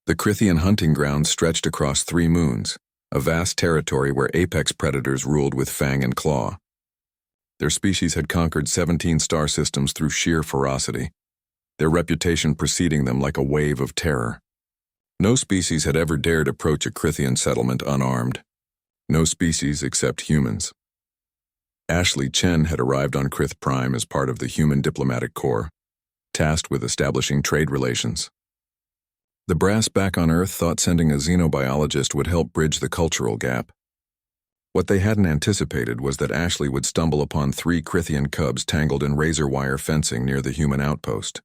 The Crithian hunting grounds stretched across 3 moons, a vast territory where apex predators ruled with fang and claw. Their species had conquered 17 star systems through sheer ferocity, their reputation preceding them like a wave of terror. No species had ever dared approach a Crithian settlement unarmed. No species except humans. Ashley Chen had arrived on Crith Prime as part of the Human Diplomatic Corps, tasked with establishing trade relations. The brass back on Earth thought sending a xenobiologist would help bridge the cultural gap. What they hadn't anticipated was that Ashley would stumble upon 3 Crithian cubs tangled in razor wire fencing near the human outpost.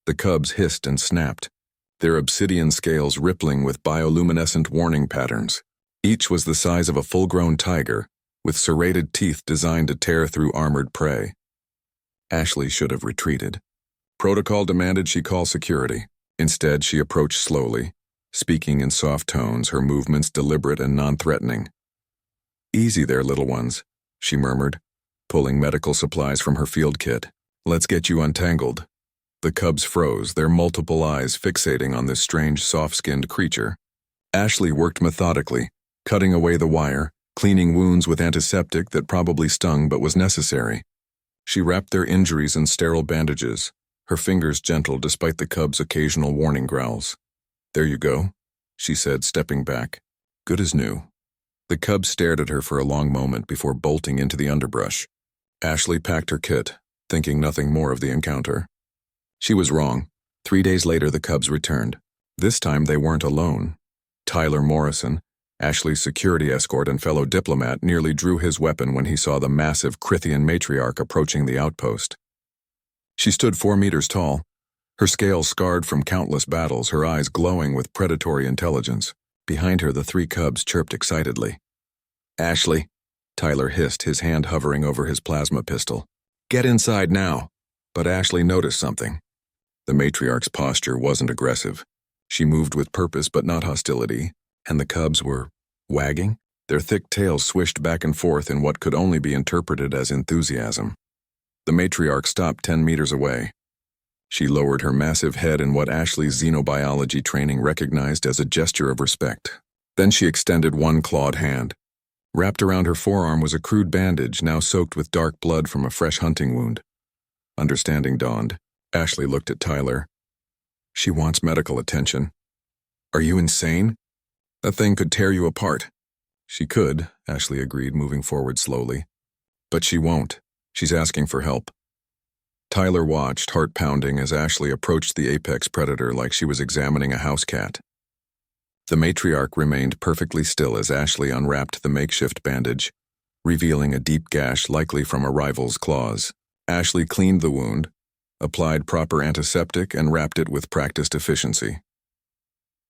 The cubs hissed and snapped, their obsidian scales rippling with bioluminescent warning patterns. Each was the size of a full-grown tiger, with serrated teeth designed to tear through armored prey. Ashley should have retreated. Protocol demanded she call security. Instead, she approached slowly, speaking in soft tones, her movements deliberate and non-threatening. "Easy there, little ones," she murmured, pulling medical supplies from her field kit. "Let's get you untangled." The cubs froze, their multiple eyes fixating on this strange, soft-skinned creature. Ashley worked methodically, cutting away the wire, cleaning wounds with antiseptic that probably stung but was necessary. She wrapped their injuries in sterile bandages, her fingers gentle despite the cubs' occasional warning growls. "There you go," she said, stepping back. "Good as new." The cubs stared at her for a long moment before bolting into the underbrush. Ashley packed her kit, thinking nothing more of the encounter. She was wrong. 3 days later, the cubs returned. This time, they weren't alone. Tyler Morrison, Ashley's security escort and fellow diplomat, nearly drew his weapon when he saw the massive Crithian matriarch approaching the outpost. She stood 4 meters tall, her scales scarred from countless battles, her eyes glowing with predatory intelligence. Behind her, the 3 cubs chirped excitedly. "Ashley," Tyler hissed, his hand hovering over his plasma pistol. "Get inside now." But Ashley noticed something. The matriarch's posture wasn't aggressive. She moved with purpose but not hostility, and the cubs were wagging. Their thick tails swished back and forth in what could only be interpreted as enthusiasm. The matriarch stopped 10 meters away. She lowered her massive head in what Ashley's xenobiology training recognized as a gesture of respect. Then she extended one clawed hand. Wrapped around her forearm was a crude bandage, now soaked with dark blood from a fresh hunting wound. Understanding dawned. Ashley looked at Tyler. "She wants medical attention." "Are you insane? That thing could tear you apart." "She could," Ashley agreed, moving forward slowly. "But she won't. She's asking for help." Tyler watched, heart pounding, as Ashley approached the apex predator like she was examining a house cat. The matriarch remained perfectly still as Ashley unwrapped the makeshift bandage, revealing a deep gash likely from a rival's claws. Ashley cleaned the wound, applied proper antiseptic, and wrapped it with practiced efficiency.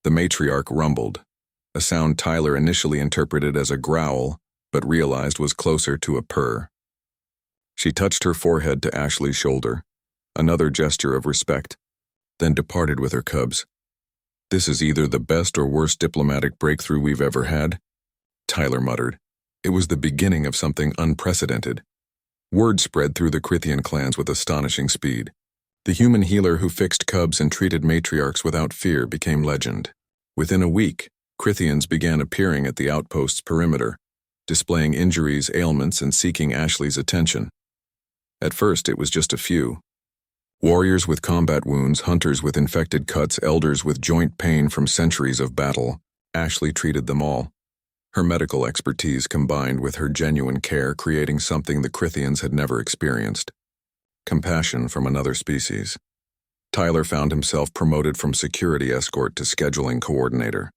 The matriarch rumbled, a sound Tyler initially interpreted as a growl, but realized was closer to a purr. She touched her forehead to Ashley's shoulder, another gesture of respect, then departed with her cubs. "This is either the best or worst diplomatic breakthrough we've ever had," Tyler muttered. It was the beginning of something unprecedented. Word spread through the Crithian clans with astonishing speed. The human healer who fixed cubs and treated matriarchs without fear became legend. Within a week, Crithians began appearing at the outpost's perimeter, displaying injuries, ailments, and seeking Ashley's attention. At first, it was just a few. Warriors with combat wounds, hunters with infected cuts, elders with joint pain from centuries of battle. Ashley treated them all. Her medical expertise combined with her genuine care, creating something the Crithians had never experienced. Compassion from another species. Tyler found himself promoted from security escort to scheduling coordinator.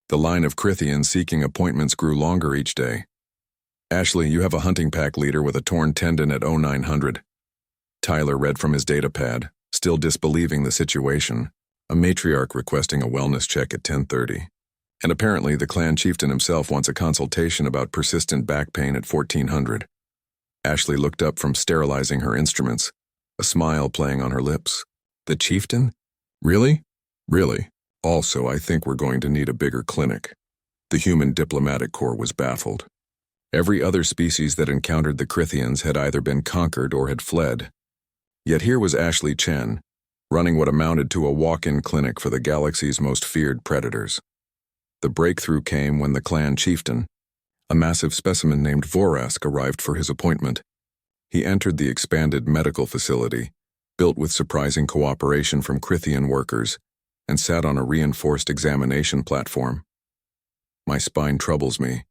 The line of Crithians seeking appointments grew longer each day. "Ashley, you have a hunting pack leader with a torn tendon at 0900. Tyler read from his datapad, still disbelieving the situation, a matriarch requesting a wellness check at 10:30. And apparently the clan chieftain himself wants a consultation about persistent back pain at 1400. Ashley looked up from sterilizing her instruments, a smile playing on her lips. "The chieftain? Really?" "Really. Also, I think we're going to need a bigger clinic." The Human Diplomatic Corps was baffled. Every other species that encountered the Crithians had either been conquered or had fled. Yet here was Ashley Chen, running what amounted to a walk-in clinic for the galaxy's most feared predators. The breakthrough came when the clan chieftain, a massive specimen named Vorask, arrived for his appointment. He entered the expanded medical facility, built with surprising cooperation from Crithian workers, and sat on a reinforced examination platform. "My spine troubles me,"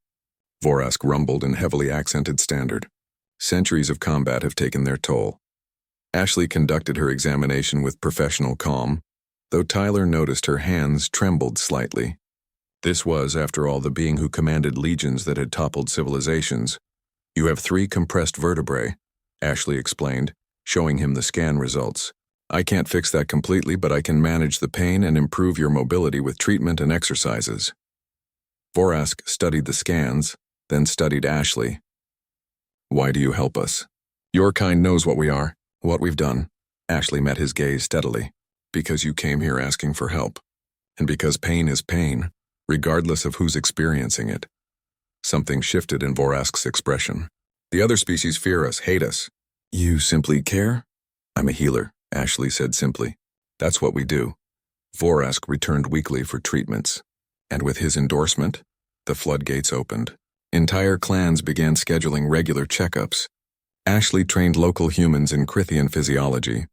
Vorask rumbled in heavily accented standard. "Centuries of combat have taken their toll." Ashley conducted her examination with professional calm, though Tyler noticed her hands trembled slightly. This was, after all, the being who commanded legions that had toppled civilizations. "You have 3 compressed vertebrae," Ashley explained, showing him the scan results. "I can't fix that completely, but I can manage the pain and improve your mobility with treatment and exercises." Vorask studied the scans, then studied Ashley. "Why do you help us?" "Your kind knows what we are, what we've done." Ashley met his gaze steadily. "Because you came here asking for help. And because pain is pain, regardless of who's experiencing it." Something shifted in Vorask's expression. "The other species fear us, hate us. You simply care?" "I'm a healer," Ashley said simply. "That's what we do." Vorask returned weekly for treatments. And with his endorsement, the floodgates opened. Entire clans began scheduling regular checkups. Ashley trained local humans in Crithian physiology.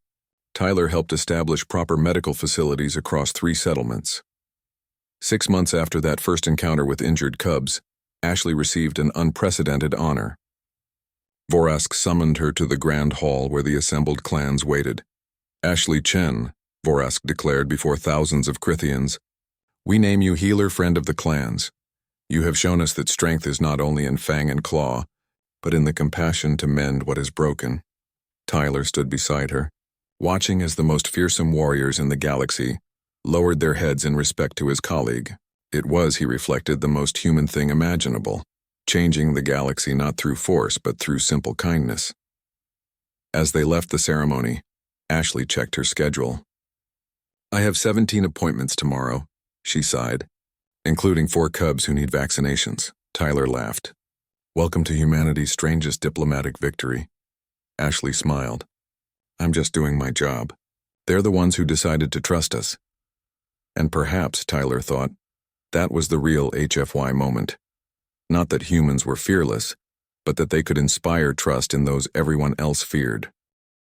Tyler helped establish proper medical facilities across 3 settlements. 6 months after that first encounter with injured cubs, Ashley received an unprecedented honor. Vorask summoned her to the grand hall where the assembled clans waited. "Ashley Chen," Vorask declared before thousands of Crithians, "we name you healer friend of the clans. You have shown us that strength is not only in fang and claw, but in the compassion to mend what is broken." Tyler stood beside her, watching as the most fearsome warriors in the galaxy lowered their heads in respect to his colleague. It was, he reflected, the most human thing imaginable, changing the galaxy not through force but through simple kindness. As they left the ceremony, Ashley checked her schedule. "I have 17 appointments tomorrow," she sighed, "including 4 cubs who need vaccinations." Tyler laughed. "Welcome to humanity's strangest diplomatic victory." Ashley smiled. "I'm just doing my job. They're the ones who decided to trust us." And perhaps, Tyler thought, that was the real HFY moment. Not that humans were fearless, but that they could inspire trust in those everyone else feared.